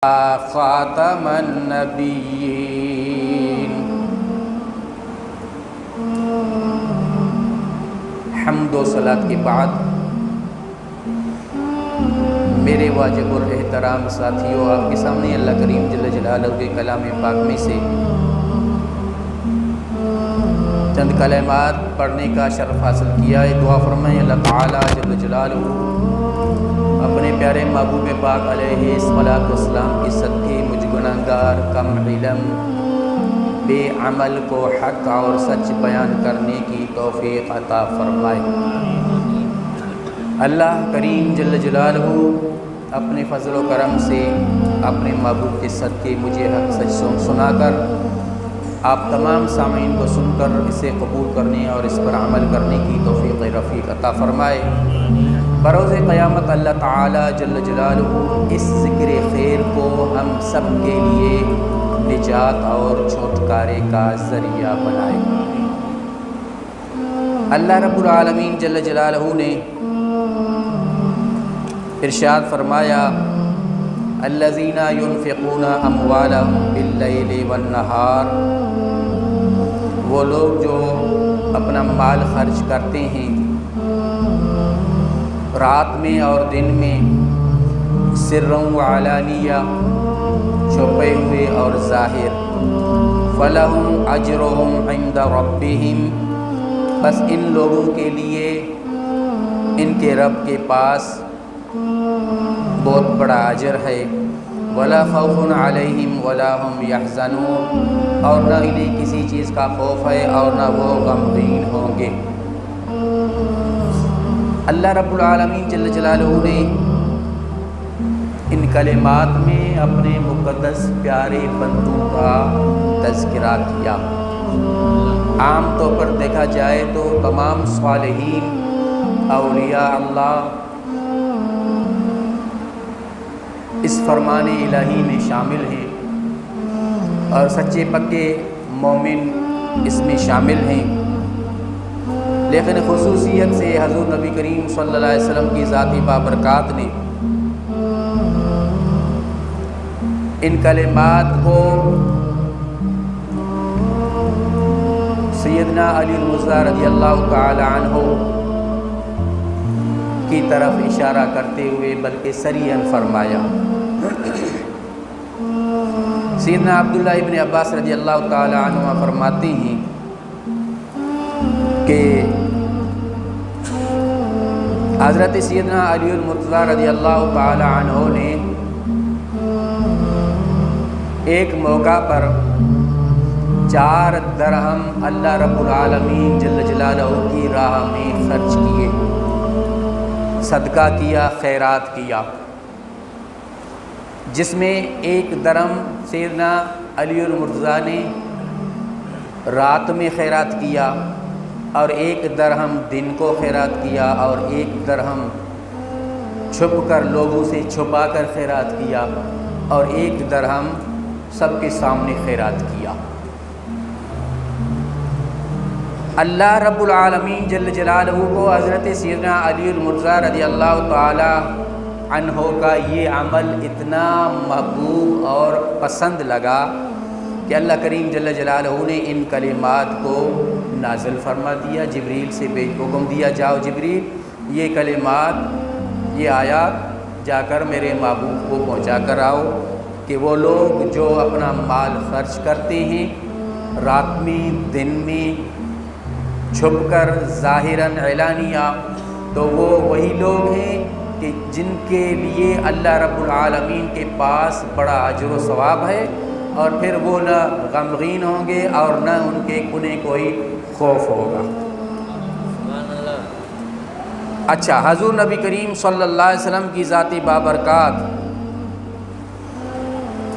خاتم النبیین۔ حمد و صلاۃ کے بعد میرے واجب الاحترام ساتھیوں، آپ کے سامنے اللہ کریم جل جلالہ کے کلام پاک میں سے چند کلمات پڑھنے کا شرف حاصل کیا ہے۔ دعا فرمائیں اللہ تعالیٰ جل جلالہ اپنے پیارے محبوب پاک علیہ الصلاۃ والسلام کے صدقے مجھ گنہگار کم علم بے عمل کو حق اور سچ بیان کرنے کی توفیق عطا فرمائے۔ اللہ کریم جل جلالہ اپنے فضل و کرم سے اپنے محبوب کے صدقے مجھے حق سچ سنا کر آپ تمام سامعین کو سن کر اسے قبول کرنے اور اس پر عمل کرنے کی توفیق رفیق عطا فرمائے۔ بروز قیامت اللہ تعالی جل جلالہ اس ذکر خیر کو ہم سب کے لیے نجات اور چھٹکارے کا ذریعہ بنائے۔ اللہ رب العالمین جل جلالہ نے ارشاد فرمایا، الذین ينفقون اموالهم باللیل والنہار، وہ لوگ جو اپنا مال خرچ کرتے ہیں رات میں اور دن میں، سرًا وعلانیہ، چھپے ہوئے اور ظاہر، فلہم اجرہم عند ربہم، بس ان لوگوں کے لیے ان کے رب کے پاس بہت بڑا اجر ہے، ولا خوف علیہم ولا ہم یحزنون، اور نہ انہیں کسی چیز کا خوف ہے اور نہ وہ غمگین ہوں گے۔ اللہ رب العالمین جل جلالہ نے ان کلمات میں اپنے مقدس پیارے بندوں کا تذکرہ کیا۔ عام طور پر دیکھا جائے تو تمام صالحین اولیاء اللہ اس فرمان الہی میں شامل ہیں اور سچے پکے مومن اس میں شامل ہیں، لیکن خصوصیت سے حضور نبی کریم صلی اللہ علیہ وسلم کی ذاتی بابرکات نے ان کلمات کو سیدنا علی المرتضیٰ رضی اللہ تعالی عنہ کی طرف اشارہ کرتے ہوئے بلکہ صریحاً فرمایا۔ سیدنا عبداللہ ابن عباس رضی اللہ تعالی عنہ فرماتے ہیں کہ حضرت سیدنا علی المرتضیٰ رضی اللہ تعالی عنہ نے ایک موقع پر 4 درہم اللہ رب العالمین جل جلالہ کی راہ میں خرچ کیے، صدقہ کیا، خیرات کیا، جس میں 1 درہم سیدنا علی المرتضیٰ نے رات میں خیرات کیا، اور 1 درہم دن کو خیرات کیا، اور 1 درہم چھپ کر لوگوں سے چھپا کر خیرات کیا، اور 1 درہم سب کے سامنے خیرات کیا۔ اللہ رب العالمین جل جلالہ کو حضرت سیدنا علی المرتضیٰ رضی اللہ تعالی عنہ کا یہ عمل اتنا محبوب اور پسند لگا کہ اللہ کریم جل جلالہ نے ان کلمات کو نازل فرما دیا، جبریل سے حکم دیا، جاؤ جبریل یہ کلمات، یہ آیات جا کر میرے محبوب کو پہنچا کر آؤ کہ وہ لوگ جو اپنا مال خرچ کرتے ہیں رات میں دن میں، چھپ کر، ظاہراً اعلانیہ، تو وہ وہی لوگ ہیں کہ جن کے لیے اللہ رب العالمین کے پاس بڑا اجر و ثواب ہے، اور پھر وہ نہ غمگین ہوں گے اور نہ انہیں کوئی خوف ہوگا۔ اچھا، حضور نبی کریم صلی اللہ علیہ وسلم کی ذاتی بابرکات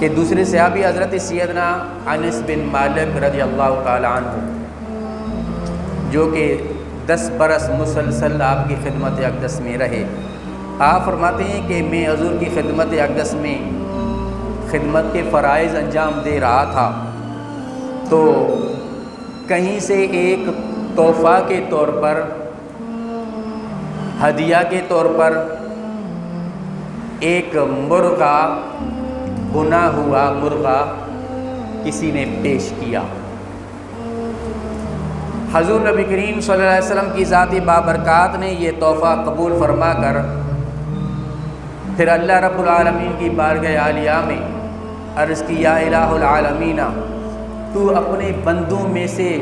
کہ دوسرے صحابی حضرت سیدنا انس بن مالک رضی اللہ تعالی عنہ، جو کہ 10 برس مسلسل آپ کی خدمت اقدس میں رہے، آپ فرماتے ہیں کہ میں حضور کی خدمت اقدس میں خدمت کے فرائض انجام دے رہا تھا، تو کہیں سے ایک تحفہ کے طور پر، ہدیہ کے طور پر ایک مرغا بنا ہوا مرغا کسی نے پیش کیا۔ حضور نبی کریم صلی اللہ علیہ وسلم کی ذاتی بابرکات نے یہ تحفہ قبول فرما کر پھر اللہ رب العالمین کی بارگاہ عالیہ میں عرض کی، یا الہ العالمین، تو اپنے بندوں میں سے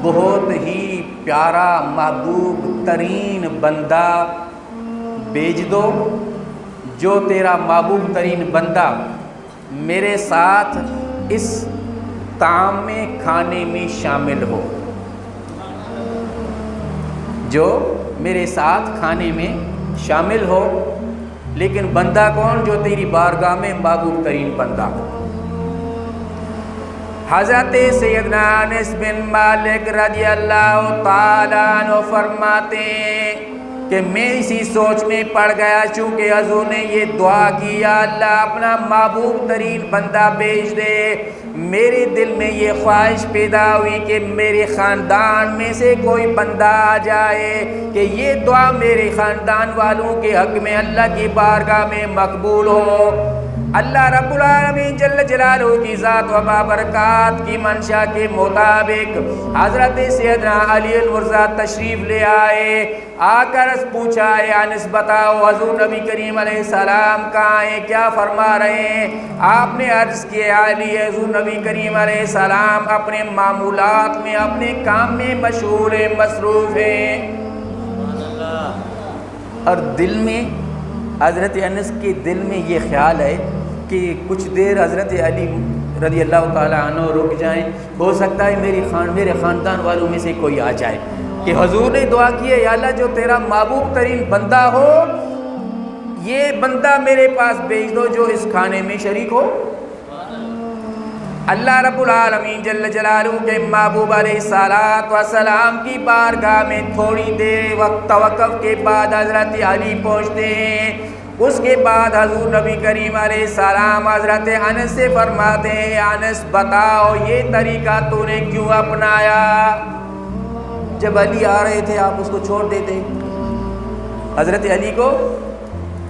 بہت ہی پیارا محبوب ترین بندہ بھیج دو، جو تیرا محبوب ترین بندہ میرے ساتھ اس طعام میں کھانے میں شامل ہو، جو میرے ساتھ کھانے میں شامل ہو۔ لیکن بندہ کون؟ جو تیری بارگاہ میں محبوب ترین بندہ۔ حضرت سیدنا انس بن مالک رضی اللہ تعالیٰ عنہ فرماتے ہیں کہ میں اسی سوچ میں پڑ گیا، چونکہ حضور نے یہ دعا کی، یا اللہ اپنا محبوب ترین بندہ بھیج دے۔ میرے دل میں یہ خواہش پیدا ہوئی کہ میرے خاندان میں سے کوئی بندہ آ جائے کہ یہ دعا میرے خاندان والوں کے حق میں اللہ کی بارگاہ میں مقبول ہو۔ اللہ رب العالمین جل جلالہ کی ذات و بابرکات کی منشا کے مطابق حضرت سیدنا علی المرزا تشریف لے آئے۔ آ کر پوچھا، اے انس بتاؤ حضور نبی کریم علیہ السلام کہاں ہیں، کیا فرما رہے ہیں؟ آپ نے عرض کیا، علی حضور نبی کریم علیہ السلام اپنے معمولات میں، اپنے کام میں مشغول ہیں، مصروف ہیں۔ اور دل میں حضرت انس کے دل میں یہ خیال ہے کہ کچھ دیر حضرت علی رضی اللہ تعالیٰ عنہ رک جائیں، ہو سکتا ہے میرے خاندان والوں میں سے کوئی آ جائے۔ کہ حضور نے دعا کی ہے، یا اللہ جو تیرا محبوب ترین بندہ ہو، یہ بندہ میرے پاس بھیج دو جو اس کھانے میں شریک ہو۔ اللہ رب العالمین جل جلالہ کے محبوب علیہ السلام کی بارگاہ میں تھوڑی دیر وقت توقف کے بعد حضرت علی پہنچتے ہیں۔ اس کے بعد حضور نبی کریم علیہ السلام حضرت انس سے فرماتے ہیں، انس بتاؤ یہ طریقہ تو نے کیوں اپنایا؟ جب علی آ رہے تھے آپ اس کو چھوڑ دیتے؟ حضرت علی کو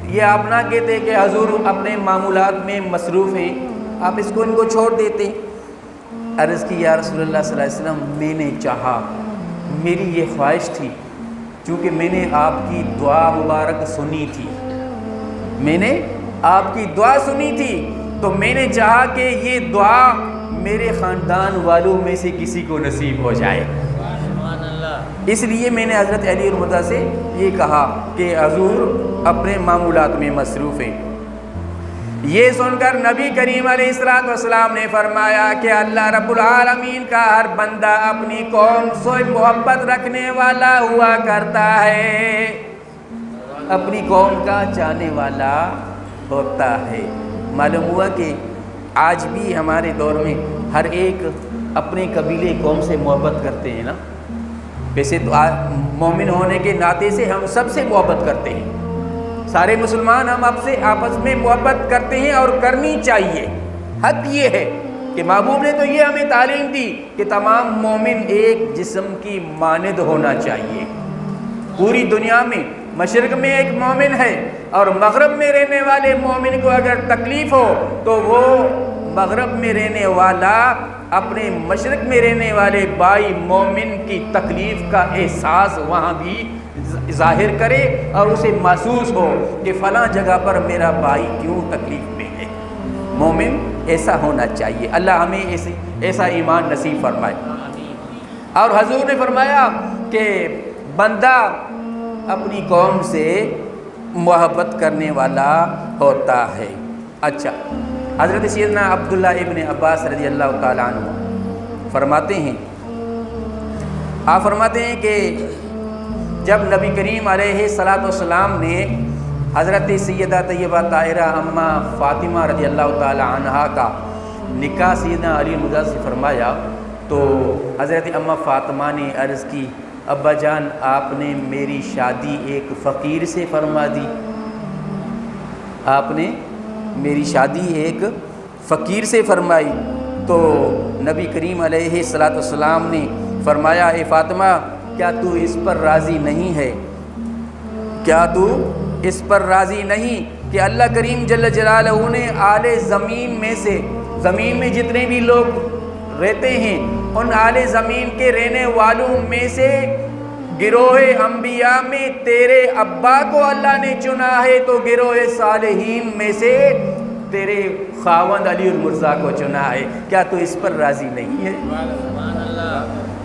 یہ اپنا کہتے کہ حضور اپنے معمولات میں مصروف ہیں، آپ اس کو ان کو چھوڑ دیتے۔ عرض کی، یا رسول اللہ صلی اللہ علیہ وسلم، میں نے چاہا، میری یہ خواہش تھی، چونکہ میں نے آپ کی دعا مبارک سنی تھی، میں نے آپ کی دعا سنی تھی، تو میں نے چاہا کہ یہ دعا میرے خاندان والوں میں سے کسی کو نصیب ہو جائے۔ اس لیے میں نے حضرت علی المرتضیٰ سے یہ کہا کہ حضور اپنے معمولات میں مصروف ہیں۔ یہ سن کر نبی کریم علیہ السلام نے فرمایا کہ اللہ رب العالمین کا ہر بندہ اپنی قوم سے محبت رکھنے والا ہوا کرتا ہے، اپنی قوم کا چاہنے والا ہوتا ہے۔ معلوم ہوا کہ آج بھی ہمارے دور میں ہر ایک اپنے قبیلے قوم سے محبت کرتے ہیں نا۔ ویسے تو مومن ہونے کے ناطے سے ہم سب سے محبت کرتے ہیں، سارے مسلمان ہم آپس میں محبت کرتے ہیں اور کرنی چاہیے۔ حق یہ ہے کہ محبوب نے تو یہ ہمیں تعلیم دی کہ تمام مومن ایک جسم کی مانند ہونا چاہیے۔ پوری دنیا میں مشرق میں ایک مومن ہے اور مغرب میں رہنے والے مومن کو اگر تکلیف ہو تو وہ مغرب میں رہنے والا اپنے مشرق میں رہنے والے بھائی مومن کی تکلیف کا احساس وہاں بھی ظاہر کرے اور اسے محسوس ہو کہ فلاں جگہ پر میرا بھائی کیوں تکلیف میں ہے۔ مومن ایسا ہونا چاہیے۔ اللہ ہمیں ایسا ایمان نصیب فرمائے۔ اور حضور نے فرمایا کہ بندہ اپنی قوم سے محبت کرنے والا ہوتا ہے۔ اچھا، حضرت سیدنا عبداللہ ابن عباس رضی اللہ تعالیٰ عنہ فرماتے ہیں، آپ فرماتے ہیں کہ جب نبی کریم علیہ السلام نے حضرت سیدہ طیبہ طاہرہ اماں فاطمہ رضی اللہ تعالیٰ عنہا کا نکاح سیدنا علی المرتضیٰ سے فرمایا تو حضرت اماں فاطمہ نے عرض کی، ابا جان آپ نے میری شادی ایک فقیر سے فرما دی، آپ نے میری شادی ایک فقیر سے فرمائی۔ تو نبی کریم علیہ السلام نے فرمایا، اے فاطمہ کیا تو اس پر راضی نہیں ہے؟ کیا تو اس پر راضی نہیں کہ کہ اللہ کریم جل جلالہ نے آل زمین میں سے، زمین میں جتنے بھی لوگ رہتے ہیں ان آل زمین کے رہنے والوں میں سے گروہ انبیاء میں تیرے ابا کو اللہ نے چنا ہے، تو گروہ صالحین میں سے تیرے خاوند علی المرزا کو چنا ہے، کیا تو اس پر راضی نہیں ہے؟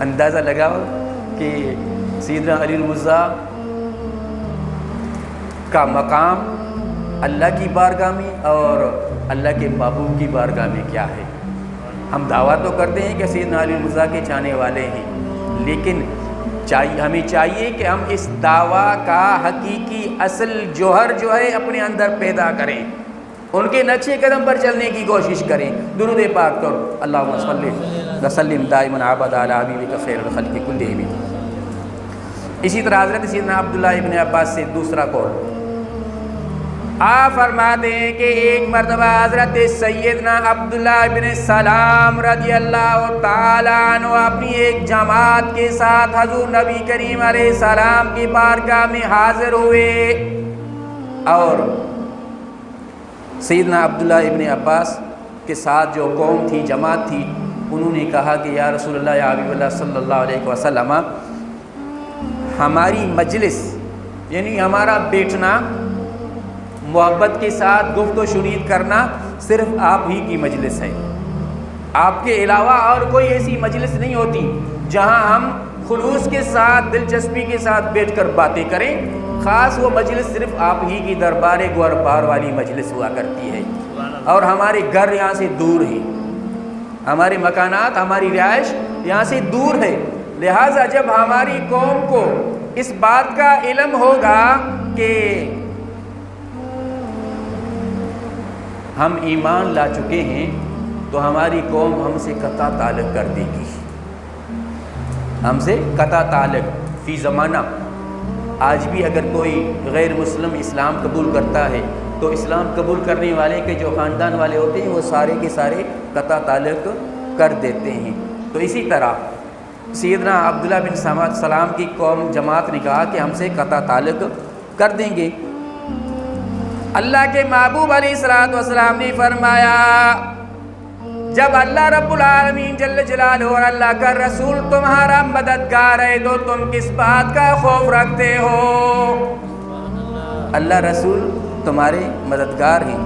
اندازہ لگاؤ کہ سیدنا علی المرزا کا مقام اللہ کی بارگاہ میں اور اللہ کے محبوب کی بارگاہ میں کیا ہے۔ ہم دعویٰ تو کرتے ہیں کہ سیدنا علی المرزا کے چاہنے والے ہیں، لیکن ہمیں چاہیے کہ ہم اس دعویٰ کا حقیقی اصل جوہر جو ہے اپنے اندر پیدا کریں، ان کے نقشے قدم پر چلنے کی کوشش کریں۔ درود پاک کرو، اللہم صلی وسلم دائما ابدا علی حبیبک خیر الخلق کلہم۔ اسی طرح حضرت سیدنا عبداللہ ابن عباس سے دوسرا قول، آپ فرماتے ہیں کہ ایک مرتبہ حضرت سیدنا عبداللہ ابن سلام رضی اللہ تعالیٰ عنہ اپنی ایک جماعت کے ساتھ حضور نبی کریم علیہ السلام کی بارگاہ میں حاضر ہوئے، اور سیدنا عبداللہ ابن عباس کے ساتھ جو قوم تھی، جماعت تھی، انہوں نے کہا کہ یا رسول اللہ، یا حبیب اللہ صلی اللہ علیہ وسلم، ہماری مجلس یعنی ہمارا بیٹھنا، محبت کے ساتھ گفت و شنید کرنا صرف آپ ہی کی مجلس ہے، آپ کے علاوہ اور کوئی ایسی مجلس نہیں ہوتی جہاں ہم خلوص کے ساتھ، دلچسپی کے ساتھ بیٹھ کر باتیں کریں، خاص وہ مجلس صرف آپ ہی کی دربار گوہر والی مجلس ہوا کرتی ہے، اور ہمارے گھر یہاں سے دور ہیں، ہمارے مکانات، ہماری رہائش یہاں سے دور ہے، لہٰذا جب ہماری قوم کو اس بات کا علم ہوگا کہ ہم ایمان لا چکے ہیں تو ہماری قوم ہم سے قطع تعلق کر دے گی، ہم سے قطع تعلق۔ فی زمانہ آج بھی اگر کوئی غیر مسلم اسلام قبول کرتا ہے تو اسلام قبول کرنے والے کے جو خاندان والے ہوتے ہیں وہ سارے کے سارے قطع تعلق کر دیتے ہیں۔ تو اسی طرح سیدنا عبداللہ بن سلام کی قوم جماعت نے کہا کہ ہم سے قطع تعلق کر دیں گے۔ اللہ کے محبوب علیہ الصلوۃ والسلام نے فرمایا، جب اللہ رب العالمین جل جلالہ اور اللہ کا رسول تمہارا مددگار ہے تو تم کس بات کا خوف رکھتے ہو؟ اللہ رسول تمہارے مددگار ہیں۔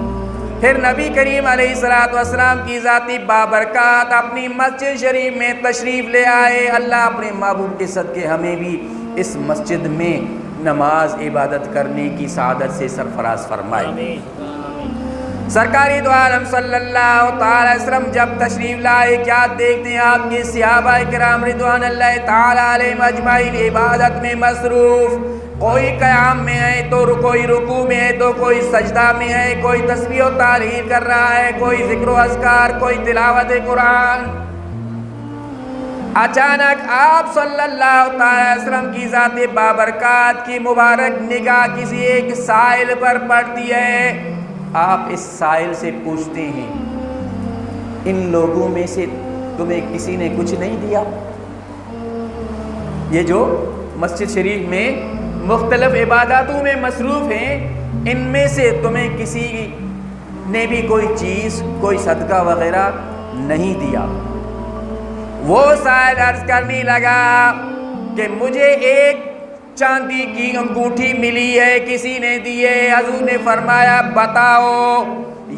پھر نبی کریم علیہ الصلوۃ والسلام کی ذاتی بابرکات اپنی مسجد شریف میں تشریف لے آئے۔ اللہ اپنے محبوب کے صدقے ہمیں بھی اس مسجد میں نماز عبادت کرنے کی سعادت سے سرفراز فرمائے۔ سرکاری دو عالم صلی اللہ تعالی وسلم جب تشریف لائے، کیا دیکھتے ہیں آپ کے صحابہ کرام رضوان اللہ تعالی علیہم اجمعین عبادت میں مصروف، کوئی قیام میں ہے تو کوئی رکوع میں ہے تو کوئی سجدہ میں ہے، کوئی تسبیح و تحلیل کر رہا ہے، کوئی ذکر و اذکار، کوئی تلاوت قرآن۔ اچانک آپ صلی اللہ علیہ وسلم کی ذات بابرکات کی مبارک نگاہ کسی ایک سائل پر پڑتی ہے۔ آپ اس سائل سے پوچھتے ہیں، ان لوگوں میں سے تمہیں کسی نے کچھ نہیں دیا؟ یہ جو مسجد شریف میں مختلف عباداتوں میں مصروف ہیں، ان میں سے تمہیں کسی نے بھی کوئی چیز، کوئی صدقہ وغیرہ نہیں دیا؟ وہ سائل عرض کرنے لگا کہ مجھے ایک چاندی کی انگوٹھی ملی ہے، کسی نے دی ہے۔ حضور نے فرمایا بتاؤ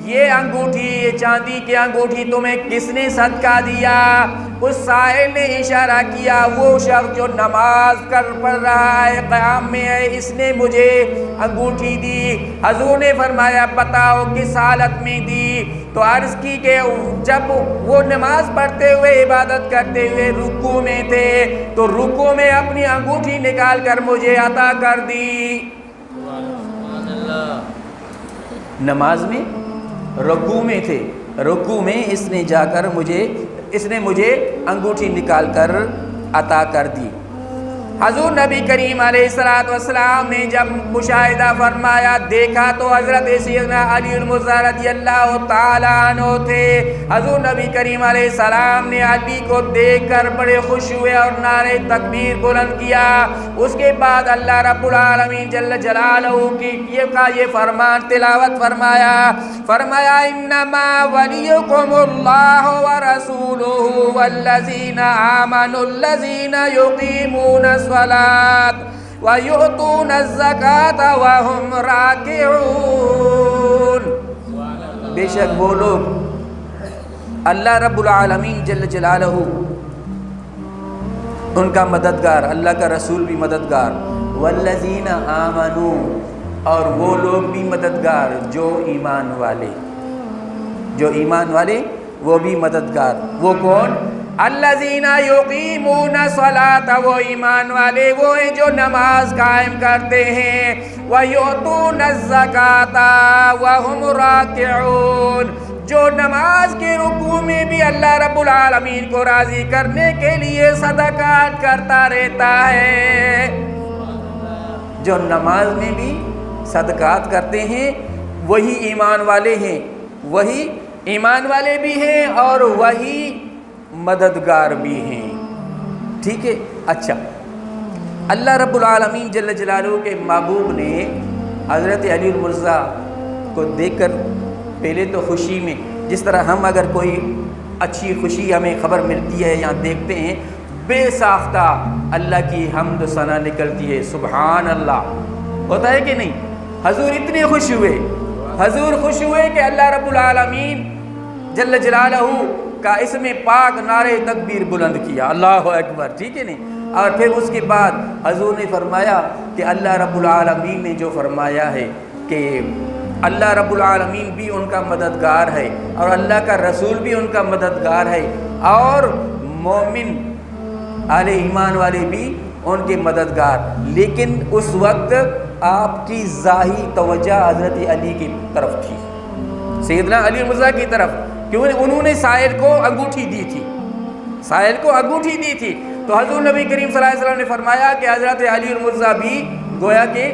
یہ انگوٹھی، یہ چاندی کی انگوٹھی تمہیں کس نے صدقہ دیا؟ اس سائل نے اشارہ کیا، وہ شخص جو نماز پڑھ رہا ہے، قیام میں ہے، اس نے مجھے انگوٹھی دی۔ حضور نے فرمایا بتاؤ کس حالت میں دی؟ تو عرض کی کہ جب وہ نماز پڑھتے ہوئے، عبادت کرتے ہوئے رکوع میں تھے تو رکوع میں اپنی انگوٹھی نکال کر مجھے عطا کر دی۔ نماز میں، رکوع میں تھے، رکوع میں اس نے جا کر مجھے انگوٹھی نکال کر عطا کر دی۔ حضور نبی کریم علیہ السلام نے جب مشاہدہ فرمایا، دیکھا تو حضرت سیدنا علی المرتضیٰ رضی اللہ تعالیٰ عنہ تھے۔ حضور نبی کریم علیہ السلام نے علی کو دیکھ کر بڑے خوش ہوئے اور نعرہ تکبیر بلند کیا۔ اس کے بعد اللہ رب العالمین جل جلالہ کی یہ فرمان تلاوت فرمایا انما ولیکم اللہ ورسولہ والذین آمنوا الذین یقیمون الصلاۃ وَيُؤْتُونَ الزَّكَاةَ وَهُمْ رَاكِعُونَ۔ بے شک وہ لوگ اللہ رب العالمین جل جلالہ ان کا مددگار، اللہ کا رسول بھی مددگار، وَالَّذِينَ آمَنُوا اور وہ لوگ بھی مددگار جو ایمان والے وہ بھی مددگار۔ وہ کون؟ الذین یقیمون الصلاۃ، وہ ایمان والے وہ ہیں جو نماز قائم کرتے ہیں، ویؤتون الزکاۃ وہم راکعون، جو نماز کے رکوع میں بھی اللہ رب العالمین کو راضی کرنے کے لیے صدقات کرتا رہتا ہے۔ جو نماز میں بھی صدقات کرتے ہیں وہی ایمان والے ہیں، وہی ایمان والے بھی ہیں اور وہی مددگار بھی ہیں۔ ٹھیک ہے، اچھا، اللہ رب العالمین جل جلالہ کے محبوب نے حضرت علی المرتضیٰ کو دیکھ کر پہلے تو خوشی میں، جس طرح ہم اگر کوئی اچھی خوشی ہمیں خبر ملتی ہے یا دیکھتے ہیں، بے ساختہ اللہ کی حمد و ثنا نکلتی ہے، سبحان اللہ، ہوتا ہے کہ نہیں؟ حضور اتنے خوش ہوئے کہ اللہ رب العالمین جل جلالہ کا اسم پاک نعرہ تکبیر بلند کیا، اللہ اکبر، ٹھیک ہے نہیں؟ اور پھر اس کے بعد حضور نے فرمایا کہ اللہ رب العالمین نے جو فرمایا ہے کہ اللہ رب العالمین بھی ان کا مددگار ہے اور اللہ کا رسول بھی ان کا مددگار ہے اور مومن اہل ایمان والے بھی ان کے مددگار۔ لیکن اس وقت آپ کی ظاہری توجہ حضرت علی کی طرف تھی، سیدنا علی المرتضیٰ کی طرف، کیونکہ انہوں نے سائل کو انگوٹھی دی تھی، تو حضور نبی کریم صلی اللہ علیہ وسلم نے فرمایا کہ حضرت علی المرتضیٰ بھی گویا کہ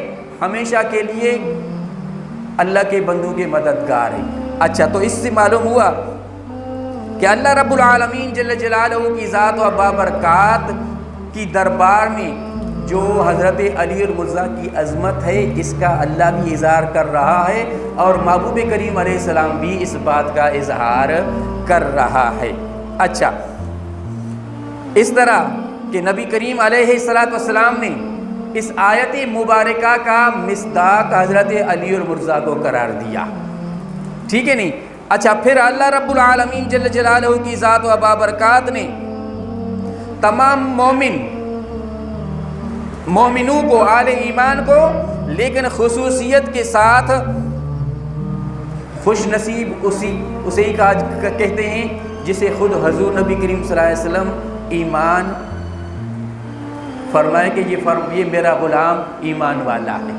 ہمیشہ کے لیے اللہ کے بندوں کے مددگار ہیں۔ اچھا، تو اس سے معلوم ہوا کہ اللہ رب العالمین جل جلالہ کی ذات و بابرکات کی دربار میں جو حضرت علی المرتضیٰ کی عظمت ہے، اس کا اللہ بھی اظہار کر رہا ہے اور محبوب کریم علیہ السلام بھی اس بات کا اظہار کر رہا ہے۔ اچھا، اس طرح کہ نبی کریم علیہ السلام نے اس آیت مبارکہ کا مصداق حضرت علی المرتضیٰ کو قرار دیا، ٹھیک ہے نہیں؟ اچھا، پھر اللہ رب العالمین جل جلالہ کی ذات و بابرکات نے تمام مومنوں کو، اہل ایمان کو، لیکن خصوصیت کے ساتھ خوش نصیب اسے ہی کہتے ہیں جسے خود حضور نبی کریم صلی اللہ علیہ وسلم ایمان فرمائے کہ یہ میرا غلام ایمان والا ہے،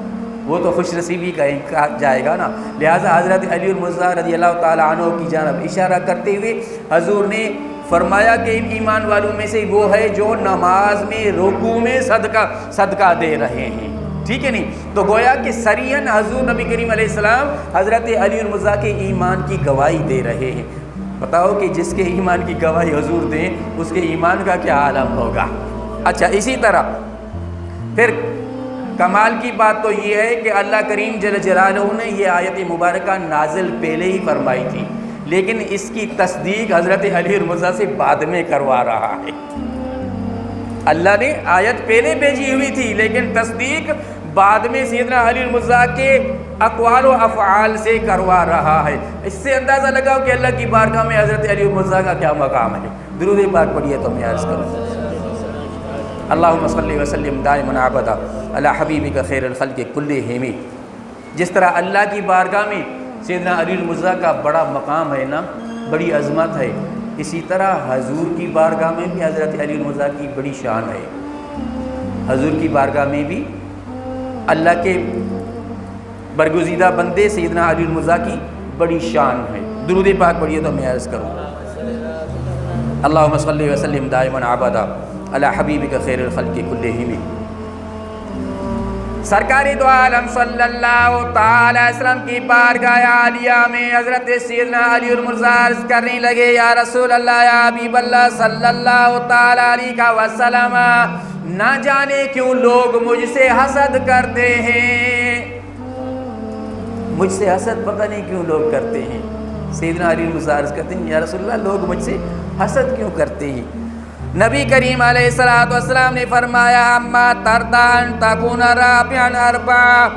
وہ تو خوش نصیبی کہا جائے گا نا۔ لہٰذا حضرت علی المرتضیٰ رضی اللہ تعالیٰ عنہ کی جانب اشارہ کرتے ہوئے حضور نے فرمایا کہ ان ایمان والوں میں سے وہ ہے جو نماز میں رکوع میں صدقہ دے رہے ہیں، ٹھیک ہے نہیں؟ تو گویا کہ سریعاً حضور نبی کریم علیہ السلام حضرت علی المرتضیٰ کے ایمان کی گواہی دے رہے ہیں۔ بتاؤ کہ جس کے ایمان کی گواہی حضور دیں اس کے ایمان کا کیا عالم ہوگا۔ اچھا، اسی طرح پھر کمال کی بات تو یہ ہے کہ اللہ کریم جل جلالہ نے یہ آیت مبارکہ نازل پہلے ہی فرمائی تھی، لیکن اس کی تصدیق حضرت علی المرتضیٰ سے بعد میں کروا رہا ہے۔ اللہ نے آیت پہلے بھیجی ہوئی تھی لیکن تصدیق بعد میں سیدنا علی المرتضیٰ کے اقوال و افعال سے کروا رہا ہے۔ اس سے اندازہ لگاؤ کہ اللہ کی بارگاہ میں حضرت علی المرتضیٰ کا کیا مقام ہے۔ درود پاک پڑھیے تو میں عرض کروں۔ اللہم صلی وسلم دائما ابدا علی حبیبک خیر الخلق کلہم۔ جس طرح اللہ کی بارگاہ میں سیدنا علی المرتضیٰ کا بڑا مقام ہے نا، بڑی عظمت ہے، اسی طرح حضور کی بارگاہ میں بھی حضرت علی المرتضیٰ کی بڑی شان ہے۔ حضور کی بارگاہ میں بھی اللہ کے برگزیدہ بندے سیدنا علی المرتضیٰ کی بڑی شان ہے۔ درود پاک پڑھیے تو میں عرض کروں۔ اللہم صلی وسلم دائما ابدا علی حبیبک خیر الخلق کلہم۔ سرکاری دو عالم صلی اللہ تعالی علیہ وسلم کی بارگاہ عالیہ میں حضرت سیدنا علی المرضی عرض کرنے لگے، یا رسول اللہ، یا حبیب اللہ صلی اللہ تعالی علیہ وسلم، نہ جانے کیوں لوگ مجھ سے حسد کرتے ہیں، مجھ سے حسد پتہ نہیں کیوں لوگ کرتے ہیں۔ سیدنا علی المرضی عرض کرتے ہیں، یا رسول اللہ، لوگ مجھ سے حسد کیوں کرتے ہیں؟ نبی کریم علیہ الصلوۃ والسلام نے فرمایا، اما ترضى ان تكون رابعا اربعا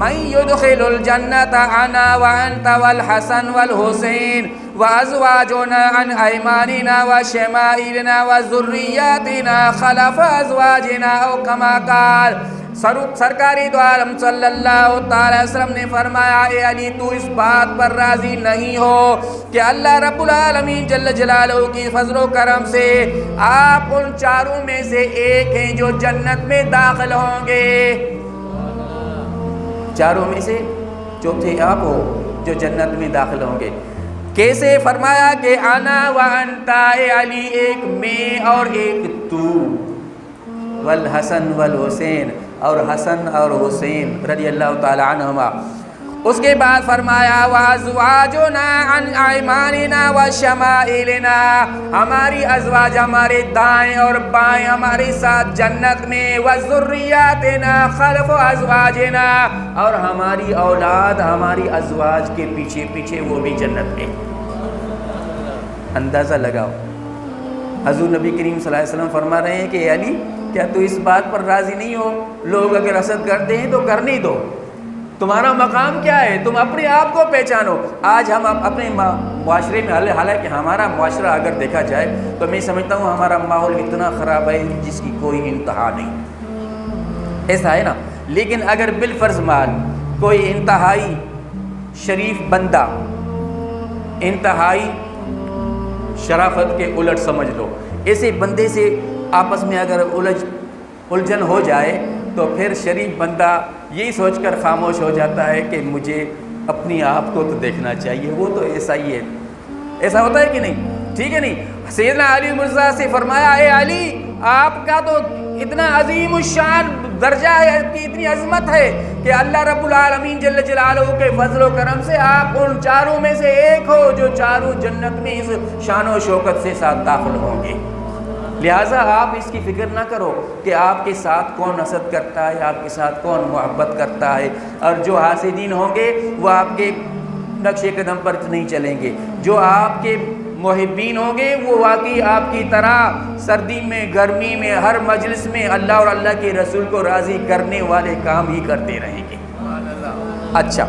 من يدخل الجنة انا وانت والحسن والحسين وازواجنا عن ايماننا وشمائلنا وذرياتنا خلف ازواجنا او كما قال۔ سرکاری دو عالم صلی اللہ تعالی وسلم نے فرمایا، اے علی، تو اس بات پر راضی نہیں ہو کہ اللہ رب العالمین جل جلالہ کی فضل و کرم سے آپ ان چاروں میں سے ایک ہیں جو جنت میں داخل ہوں گے، چاروں میں سے چوتھے آپ ہو جو جنت میں داخل ہوں گے۔ کیسے؟ فرمایا کہ انا و انتا، اے علی، ایک میں اور ایک تو، والحسن والحسین، اور حسن اور حسین رضی اللہ تعالی عنہما۔ اس کے بعد فرمایا، وازواجنا عن ایماننا وشمائلنا، ہماری ازواج ہمارے دائیں اور بائیں ہمارے ساتھ جنت میں، وذریاتنا خلف ازواجنا، اور ہماری اولاد ہماری ازواج کے پیچھے پیچھے وہ بھی جنت میں۔ اندازہ لگاؤ، حضور نبی کریم صلی اللہ علیہ وسلم فرما رہے ہیں کہ اے علی، کیا تو اس بات پر راضی نہیں ہو؟ لوگ اگر حسد کرتے ہیں تو کرنے دو، تمہارا مقام کیا ہے، تم اپنے آپ کو پہچانو۔ آج ہم اپنے معاشرے میں، حالانکہ ہمارا معاشرہ اگر دیکھا جائے تو میں سمجھتا ہوں ہمارا ماحول اتنا خراب ہے جس کی کوئی انتہا نہیں، ایسا ہے نا۔ لیکن اگر بالفرض مان کوئی انتہائی شریف بندہ، انتہائی شرافت کے الٹ سمجھ لو، ایسے بندے سے آپس میں اگر الجھن ہو جائے تو پھر شریف بندہ یہی سوچ کر خاموش ہو جاتا ہے کہ مجھے اپنی آپ کو تو دیکھنا چاہیے، وہ تو ایسا ہی ہے۔ ایسا ہوتا ہے کہ نہیں؟ ٹھیک ہے نہیں؟ سیدنا علی مرزا سے فرمایا، اے علی، آپ کا تو اتنا عظیم الشان درجہ ہے، آپ کی اتنی عظمت ہے کہ اللہ رب العالمین جل جلالہ کے فضل و کرم سے آپ ان چاروں میں سے ایک ہو جو چاروں جنت میں اس شان و شوکت سے ساتھ داخل ہوں گے۔ لہٰذا آپ اس کی فکر نہ کرو کہ آپ کے ساتھ کون حسد کرتا ہے، آپ کے ساتھ کون محبت کرتا ہے، اور جو حاسدین ہوں گے وہ آپ کے نقش قدم پر نہیں چلیں گے، جو آپ کے محبین ہوں گے وہ واقعی آپ کی طرح سردی میں، گرمی میں، ہر مجلس میں اللہ اور اللہ کے رسول کو راضی کرنے والے کام ہی کرتے رہیں گے۔ اچھا،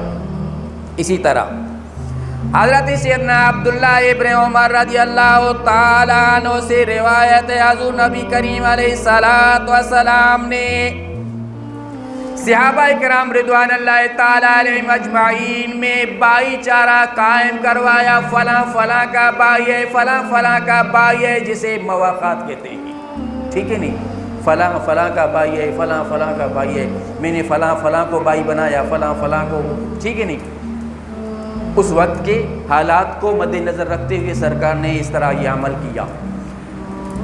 اسی طرح حضرت سیدنا عبداللہ ابن عمر رضی اللہ تعالیٰ عنہ سے روایت ہے، حضور نبی کریم علیہ السلام نے صحابہ کرام رضوان اللہ تعالیٰ علیہم اجمعین میں بھائی چارہ قائم کروایا، فلاں فلاں کا بھائی ہے، فلاں فلاں کا بھائی ہے، جسے مواقعات کہتے ہیں، ٹھیک ہے نہیں؟ فلاں فلاں کا بھائی ہے، فلاں فلاں کا بھائی ہے، میں نے فلاں فلاں کو بھائی بنایا، فلاں فلاں کو، ٹھیک ہے نہیں؟ اس وقت کے حالات کو مد نظر رکھتے ہوئے سرکار نے اس طرح یہ عمل کیا۔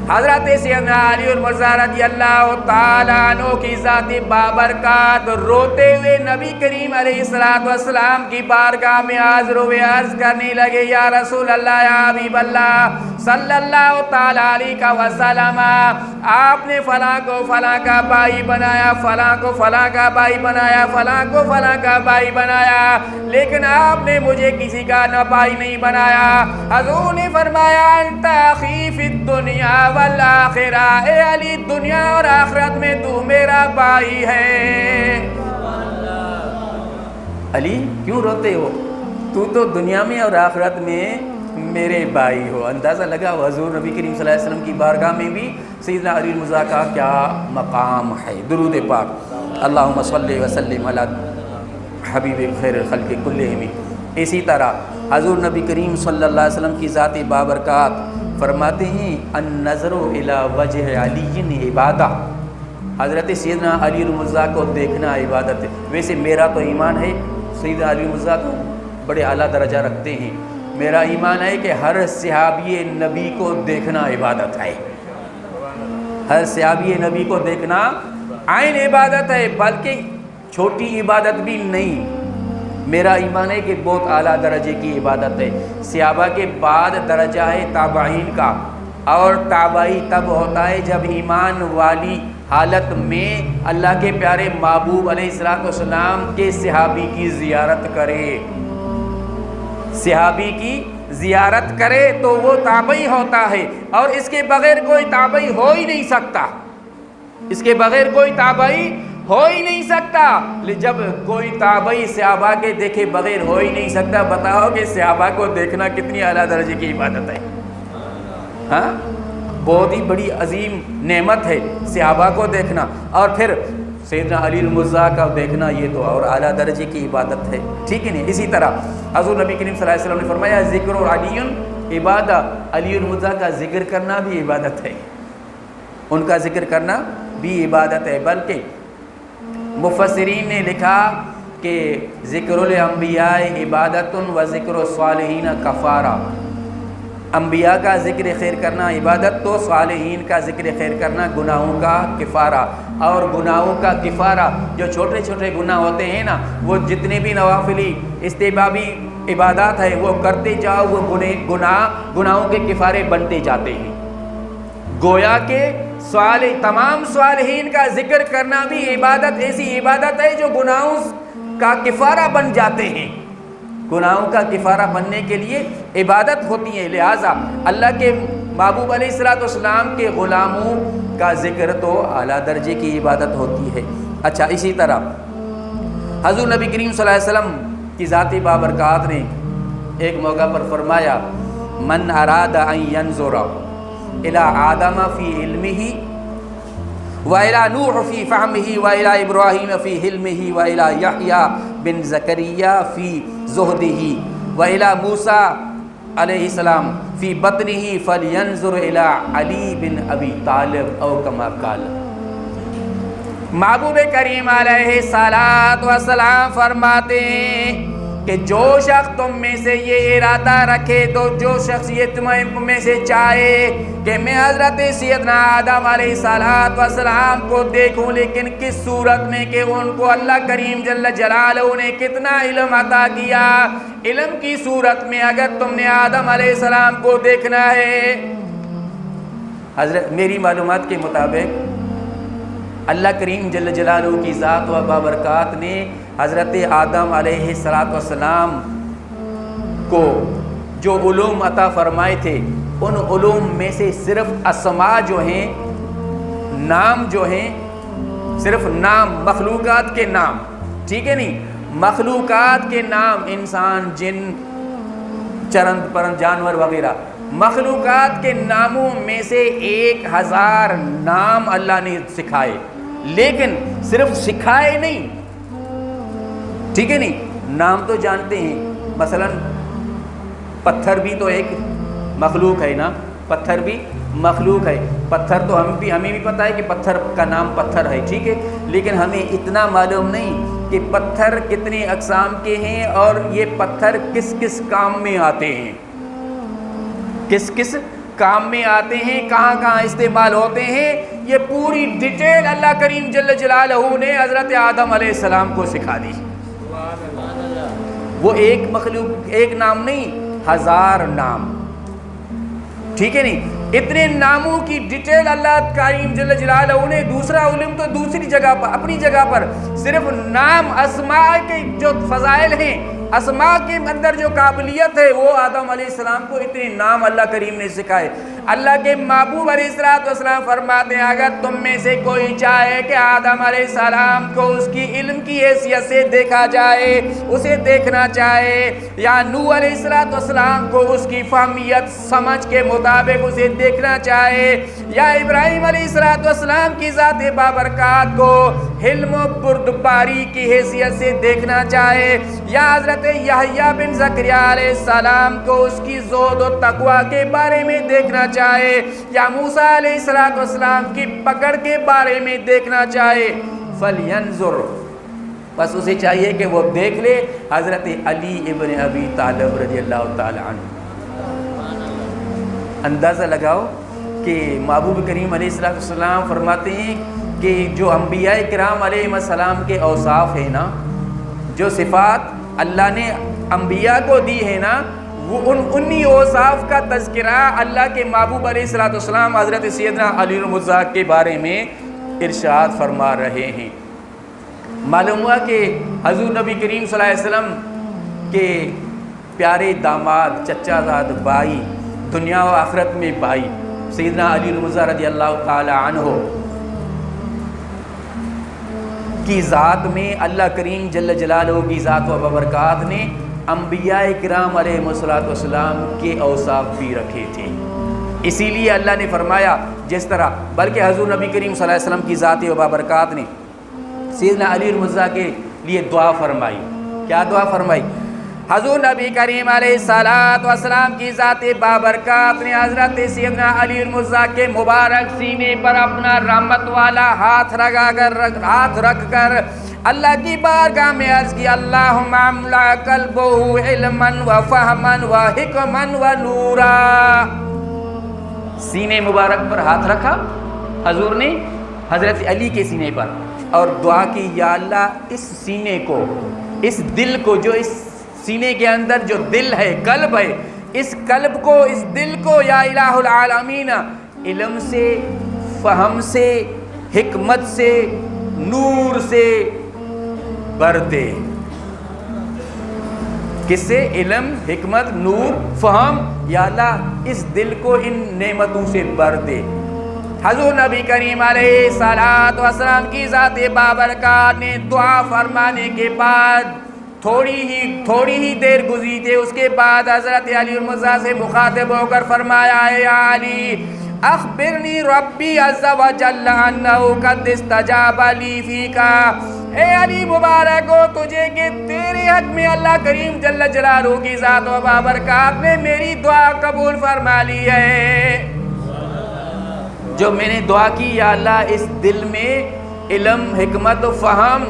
حضرت سیدنا علی المرضی رضی اللہ تعالیٰ عنہ کی ذات بابرکات روتے ہوئے نبی کریم علیہ السلام کی بارگاہ میں حاضر ہوئے، عرض کرنے لگے، یا رسول اللہ، یا حبیب اللہ صلی اللہ تعالیٰ علیہ وسلم، آپ نے فلاں کو فلاں کا بھائی بنایا، فلاں کو فلاں کا بھائی بنایا، فلاں کو فلاں کا بھائی بنایا، لیکن آپ نے مجھے کسی کا نہ بھائی نہیں بنایا۔ حضور نے فرمایا، انت اخی فی الدنیا والآخرہ، اے علی، دنیا اور آخرت میں تو میرا بھائی ہے۔ علی، کیوں روتے ہو؟ تو دنیا میں اور آخرت میں میرے بھائی ہو۔ اندازہ لگا حضور نبی کریم صلی اللہ علیہ وسلم کی بارگاہ میں بھی سیدنا علی المرضی کا کیا مقام ہے۔ درود پاک، اللہم صلی وسلم علی حبیب خیر الخلق کلہم۔ اسی طرح حضور نبی کریم صلی اللہ علیہ وسلم کی ذات بابرکات فرماتے ہیں، النظر الی وجہ علی عبادہ، حضرت سیدنا علی المرضی کو دیکھنا عبادت ہے۔ ویسے میرا تو ایمان ہے سیدنا علی المرضی کو بڑے اعلیٰ درجہ رکھتے ہیں، میرا ایمان ہے کہ ہر صحابی نبی کو دیکھنا عبادت ہے، ہر صحابی نبی کو دیکھنا عین عبادت ہے، بلکہ چھوٹی عبادت بھی نہیں، میرا ایمان ہے کہ بہت اعلیٰ درجے کی عبادت ہے۔ صحابہ کے بعد درجہ ہے تابعین کا، اور تابعی تب ہوتا ہے جب ایمان والی حالت میں اللہ کے پیارے محبوب علیہ السلام کے صحابی کی زیارت کرے، صحابی کی زیارت کرے تو وہ تابعی ہوتا ہے، اور اس کے بغیر کوئی تابعی ہو ہی نہیں سکتا، اس کے بغیر کوئی تابعی ہو ہی نہیں سکتا۔ جب کوئی تابعی صحابہ کے دیکھے بغیر ہو ہی نہیں سکتا، بتاؤ کہ صحابہ کو دیکھنا کتنی اعلیٰ درجے کی عبادت ہے، ہاں بہت ہی بڑی عظیم نعمت ہے صحابہ کو دیکھنا، اور پھر سیدنا علی المرزا کا دیکھنا یہ تو اور اعلیٰ درجے کی عبادت ہے، ٹھیک ہے نہیں۔ اسی طرح حضور نبی کریم صلی اللہ علیہ وسلم نے فرمایا ذکر علی عبادت، علی المرزا کا ذکر کرنا بھی عبادت ہے، ان کا ذکر کرنا بھی عبادت ہے۔ بلکہ مفسرین نے لکھا کہ ذکر الانبیاء عبادت و ذکر الصالحین کفارہ، انبیاء کا ذکر خیر کرنا عبادت تو صالحین کا ذکر خیر کرنا گناہوں کا کفارہ، اور گناہوں کا کفارہ جو چھوٹے چھوٹے گناہ ہوتے ہیں نا، وہ جتنے بھی نوافلی استحبابی عبادات ہے وہ کرتے جاؤ، وہ گناہوں کے کفارے بنتے جاتے ہیں۔ گویا کہ تمام صالحین کا ذکر کرنا بھی عبادت، ایسی عبادت ہے جو گناہوں کا کفارہ بن جاتے ہیں، گناہوں کا کفارہ بننے کے لیے عبادت ہوتی ہے۔ لہٰذا اللہ کے محبوب علیہ السلام کے غلاموں کا ذکر تو اعلیٰ درجے کی عبادت ہوتی ہے۔ اچھا، اسی طرح حضور نبی کریم صلی اللہ علیہ وسلم کی ذاتی بابرکات نے ایک موقع پر فرمایا من اراد ان ينظر الى آدم فی علمہ وَإِلَى نُوحٍ فِي فَهْمِهِ وَإِلَى إِبْرَاهِيمَ فِي حِلْمِهِ وَإِلَى يَحْيَى بن زكريا فِي زُهْدِهِ وَإِلَى موسیٰ علیہ السلام فِي بطنه فَلْيَنْظُرْ إِلَى علی بن ابی طالب او کما قال۔ محبوب کریم علیہ السلام فرماتے ہیں کہ جو شخص تم میں سے یہ ارادہ رکھے، تو جو شخص یہ تم میں سے چاہے کہ میں حضرت سیدنا آدم علیہ السلام کو دیکھوں، لیکن کس صورت میں کہ ان کو اللہ کریم جل جلالہ نے کتنا علم عطا کیا، علم کی صورت میں اگر تم نے آدم علیہ السلام کو دیکھنا ہے، حضرت میری معلومات کے مطابق اللہ کریم جل جلالہ کی ذات و بابرکات نے حضرت آدم علیہ السلام کو جو علوم عطا فرمائے تھے، ان علوم میں سے صرف اسماء جو ہیں، نام جو ہیں، صرف نام، مخلوقات کے نام، ٹھیک ہے نہیں، مخلوقات کے نام، انسان، جن، چرند پرند، جانور وغیرہ، مخلوقات کے ناموں میں سے 1000 نام اللہ نے سکھائے، لیکن صرف سکھائے نہیں، ٹھیک ہے نہیں، نام تو جانتے ہیں، مثلا پتھر بھی تو ایک مخلوق ہے نا، پتھر بھی مخلوق ہے، پتھر تو ہمیں بھی پتہ ہے کہ پتھر کا نام پتھر ہے، ٹھیک ہے، لیکن ہمیں اتنا معلوم نہیں کہ پتھر کتنے اقسام کے ہیں، اور یہ پتھر کس کس کام میں آتے ہیں، کس کس کام میں آتے ہیں، کہاں کہاں استعمال ہوتے ہیں، یہ پوری ڈیٹیل اللہ کریم جل جلالہ نے حضرت آدم علیہ السلام کو سکھا دی۔ وہ ایک مخلوق، ایک نام نہیں، 1000 نام، ٹھیک ہے نہیں، اتنے ناموں کی ڈیٹیل اللہ کریم جل جلالہ نے، دوسرا علم تو دوسری جگہ پر، اپنی جگہ پر، صرف نام، اسماء کے جو فضائل ہیں، اسماء کے اندر جو قابلیت ہے، وہ آدم علیہ السلام کو اتنے نام اللہ کریم نے سکھائے۔ اللہ کے محبوب علیہ السلام فرماتے ہیں اگر تم میں سے کوئی چاہے کہ آدم علیہ السلام کو اس کی علم کی حیثیت سے دیکھا جائے، اسے دیکھنا چاہے، یا نوح علیہ السلام کو اس کی فہمیت سمجھ کے مطابق اسے دیکھنا چاہے، یا ابراہیم علیہ السلام کی ذات بابرکات کو حلم و بردباری کی حیثیت سے دیکھنا چاہے، یا حضرت یحییٰ بن زکریا علیہ السلام کو اس کی زہد و تقوی کے بارے میں دیکھنا چاہے، یا موسیٰ علیہ السلام کی پکڑ کے بارے میں دیکھنا چاہے، فَلْيَنْظُرْ، بس اسے چاہیے کہ وہ دیکھ لے حضرت علی ابن ابی طالب رضی اللہ تعالی عنہ۔ اندازہ لگاؤ کہ محبوب کریم علیہ السلام فرماتے ہیں کہ جو انبیاء کرام علیہ السلام کے اوصاف ہیں نا، جو صفات اللہ نے انبیاء کو دی ہے نا، وہ انہی اوصاف کا تذکرہ اللہ کے محبوب علیہ الصلوۃ والسلام حضرت سیدنا علی المرتضیٰ کے بارے میں ارشاد فرما رہے ہیں۔ معلوم ہوا کہ حضور نبی کریم صلی اللہ علیہ وسلم کے پیارے داماد، چچا زاد بھائی، دنیا و آخرت میں بھائی سیدنا علی المرتضیٰ رضی اللہ تعالی عنہ کی ذات میں اللہ کریم جل جلالہ کی ذات و ببرکات نے انبیاء کرام علیہ السلام کے اوصاف بھی رکھے تھے۔ اسی لیے اللہ نے فرمایا جس طرح، بلکہ حضور نبی کریم صلی اللہ علیہ وسلم کی ذات و ببرکات نے سیدنا علی المرتضیٰ کے لیے دعا فرمائی۔ کیا دعا فرمائی؟ حضور نبی کریم علیہ السلام کی ذات بابرکات نے حضرت سیدنا علی المرتضیٰ کے مبارک سینے پر اپنا رحمت والا ہاتھ رکھ کر اللہ کی بارگاہ میں عرض کی، اللہم املا قلبہ علما و فہما و حکما و نورا۔ سینے مبارک پر ہاتھ رکھا حضور نے حضرت علی کے سینے پر، اور دعا کی، یا اللہ اس سینے کو، اس دل کو، جو اس سینے کے اندر جو دل ہے، قلب ہے، اس قلب کو، اس دل کو یا الہ العالمین علم سے، فہم سے، حکمت سے، نور سے بھر دے۔ کس سے؟ علم، حکمت، نور، فہم، یا اللہ اس دل کو ان نعمتوں سے بھر دے۔ حضور نبی کریم علیہ السلام کی ذات بابرکات نے دعا فرمانے کے بعد تھوڑی ہی دیر گزری تھی، اس کے بعد حضرت علی المرتضیٰ سے مخاطب ہو کر فرمایا، اے علی اخبرنی ربی عز و جل انہ قد استجاب لی فیکا۔ اے علی مبارک ہو تجھے کہ تیرے حق میں اللہ کریم جل جلالہ کی ذات و بابرکات نے میری دعا قبول فرما لی ہے۔ جو میں نے دعا کی، یا اللہ اس دل میں علم، حکمت و فہم،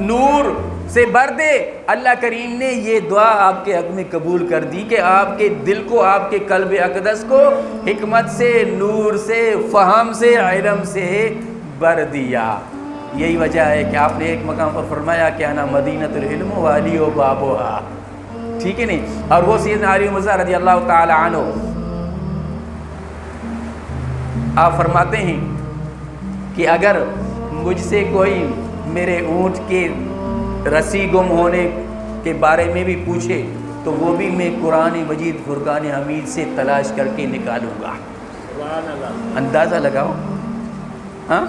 نور سے بھر دے۔ اللہ کریم نے یہ دعا آپ کے حق میں قبول کر دی کہ آپ کے دل کو، آپ کے قلب اقدس کو حکمت سے، نور سے، فہم سے، علم سے بھر دیا۔ یہی وجہ ہے کہ آپ نے ایک مقام پر فرمایا کہ انا مدینۃ العلم و علی و بابھا، ٹھیک ہے نہیں؟ اور وہ سیدنا علی المرتضیٰ رضی اللہ تعالی عنہ، آپ فرماتے ہیں کہ اگر مجھ سے کوئی میرے اونٹ کے رسی گم ہونے کے بارے میں بھی پوچھے تو وہ بھی میں قرآن مجید فرقان حمید سے تلاش کر کے نکالوں گا۔ اندازہ لگاؤ، ہاں؟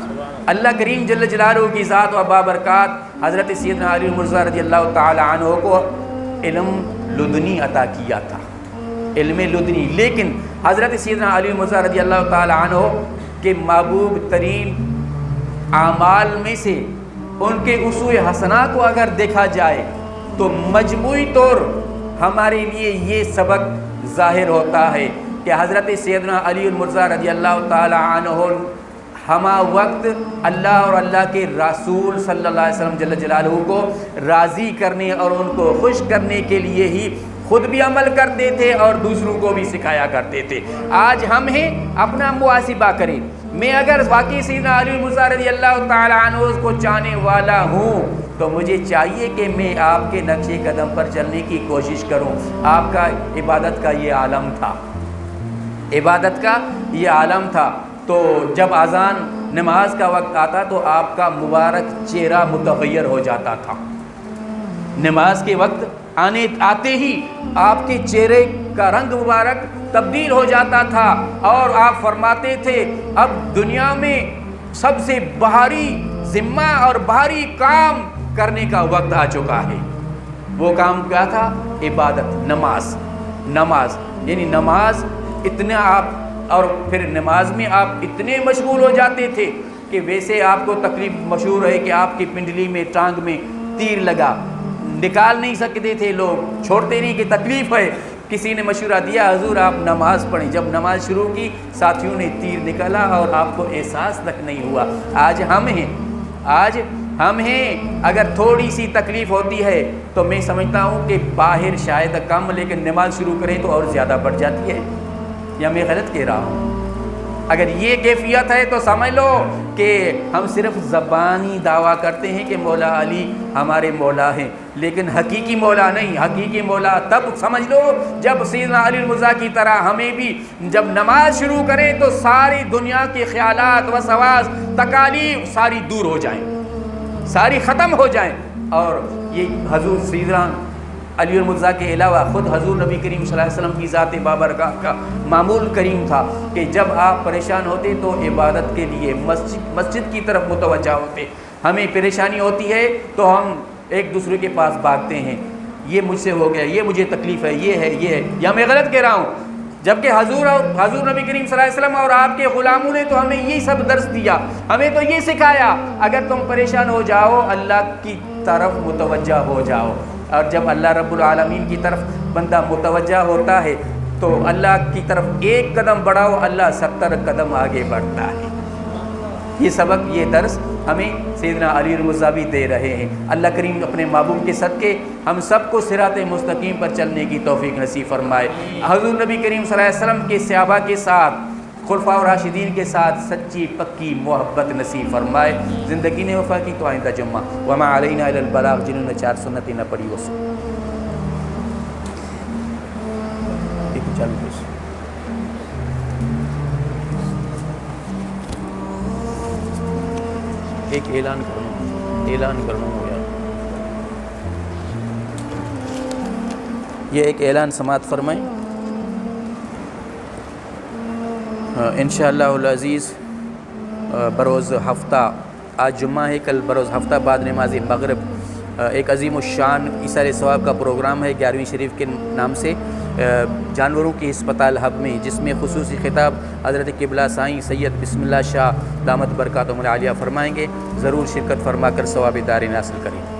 اللہ کریم جل جلالہ کی ذات و بابرکات حضرت سیدنا علی المرتضیٰ رضی اللہ تعالی عنہ کو علم لدنی عطا کیا تھا، علم لدنی، لیکن حضرت سیدنا علی المرتضیٰ رضی اللہ تعالی عنہ کے محبوب ترین اعمال میں سے ان کے اسوہ حسنہ کو اگر دیکھا جائے تو مجموعی طور ہمارے لیے یہ سبق ظاہر ہوتا ہے کہ حضرت سیدنا علی المرتضیٰ رضی اللہ تعالی عنہ ہمہ وقت اللہ اور اللہ کے رسول صلی اللہ علیہ وسلم جل جلالہ کو راضی کرنے اور ان کو خوش کرنے کے لیے ہی خود بھی عمل کرتے تھے اور دوسروں کو بھی سکھایا کرتے تھے۔ آج ہم ہیں، اپنا محاسبہ کریں۔ میں اگر واقعی سیدنا علی المرتضیٰ رضی اللہ تعالی عنہ کو چاہنے والا ہوں تو مجھے چاہیے کہ میں آپ کے نقش قدم پر چلنے کی کوشش کروں۔ آپ کا عبادت کا یہ عالم تھا، عبادت کا یہ عالم تھا۔ تو جب اذان نماز کا وقت آتا تو آپ کا مبارک چہرہ متغیر ہو جاتا تھا، نماز کے وقت آتے ہی آپ کے چہرے کا رنگ مبارک تبدیل ہو جاتا تھا، اور آپ فرماتے تھے اب دنیا میں سب سے بھاری ذمہ اور بھاری کام کرنے کا وقت آ چکا ہے۔ وہ کام کیا تھا؟ عبادت، نماز یعنی نماز اتنا آپ، اور پھر نماز میں آپ اتنے مشغول ہو جاتے تھے کہ ویسے آپ کو تکلیف مشہور ہے کہ آپ کی پنڈلی میں، ٹانگ میں تیر لگا، نکال نہیں سکتے تھے، لوگ چھوڑتے نہیں کہ تکلیف ہے۔ کسی نے مشورہ دیا حضور آپ نماز پڑھیں، جب نماز شروع کی ساتھیوں نے تیر نکالا اور آپ کو احساس تک نہیں ہوا۔ آج ہم ہیں، اگر تھوڑی سی تکلیف ہوتی ہے تو میں سمجھتا ہوں کہ باہر شاید کم، لیکن نماز شروع کریں تو اور زیادہ بڑھ جاتی ہے، یا میں غلط کہہ رہا ہوں؟ اگر یہ کیفیت ہے تو سمجھ لو کہ ہم صرف زبانی دعویٰ کرتے ہیں کہ مولا علی ہمارے مولا ہیں، لیکن حقیقی مولا نہیں۔ حقیقی مولا تب سمجھ لو جب سیدنا علی المرتضیٰ کی طرح ہمیں بھی جب نماز شروع کریں تو ساری دنیا کے خیالات وسواس تکالیف ساری دور ہو جائیں، ساری ختم ہو جائیں۔ اور یہ حضور سیدنا علی المرتضیٰ کے علاوہ خود حضور نبی کریم صلی اللہ علیہ وسلم کی ذات بابرکاہ کا معمول کریم تھا کہ جب آپ پریشان ہوتے تو عبادت کے لیے مسجد کی طرف متوجہ ہوتے۔ ہمیں پریشانی ہوتی ہے تو ہم ایک دوسرے کے پاس بھاگتے ہیں، یہ مجھ سے ہو گیا، یہ مجھے تکلیف ہے، یہ ہے، یہ ہے، یا میں غلط کہہ رہا ہوں؟ جبکہ حضور نبی کریم صلی اللہ علیہ وسلم اور آپ کے غلاموں نے تو ہمیں یہی سب درس دیا، ہمیں تو یہ سکھایا، اگر تم پریشان ہو جاؤ اللہ کی طرف متوجہ ہو جاؤ۔ اور جب اللہ رب العالمین کی طرف بندہ متوجہ ہوتا ہے تو اللہ کی طرف ایک قدم بڑھاؤ، اللہ 70 قدم آگے بڑھتا ہے۔ یہ سبق، یہ درس ہمیں سیدنا علی المرتضیٰ بھی دے رہے ہیں۔ اللہ کریم اپنے محبوب کے صدقے ہم سب کو صراط مستقیم پر چلنے کی توفیق نصیب فرمائے۔ حضور نبی کریم صلی اللہ علیہ وسلم کے صحابہ کے ساتھ، خلفاء راشدین کے ساتھ سچی پکی محبت نصیب فرمائے۔ زندگی نے وفا کی تو آئندہ جمعہ وما علینا الا البلاغ، جنہوں نے 4 سنتیں نہ پڑھی وہ ایک اعلان کرنا ہو یار، یہ ایک اعلان سماعت فرمائیں۔ انشاءاللہ العزیز بروز ہفتہ، آج جمعہ ہے، کل بروز ہفتہ بعد نماز مغرب ایک عظیم الشان ایثار ثواب کا پروگرام ہے 11ویں شریف کے نام سے جانوروں کے ہسپتال ہب میں، جس میں خصوصی خطاب حضرت قبلہ سائیں سید بسم اللہ شاہ دامت برکاتہم العالیہ فرمائیں گے۔ ضرور شرکت فرما کر ثواب دارین حاصل کریں۔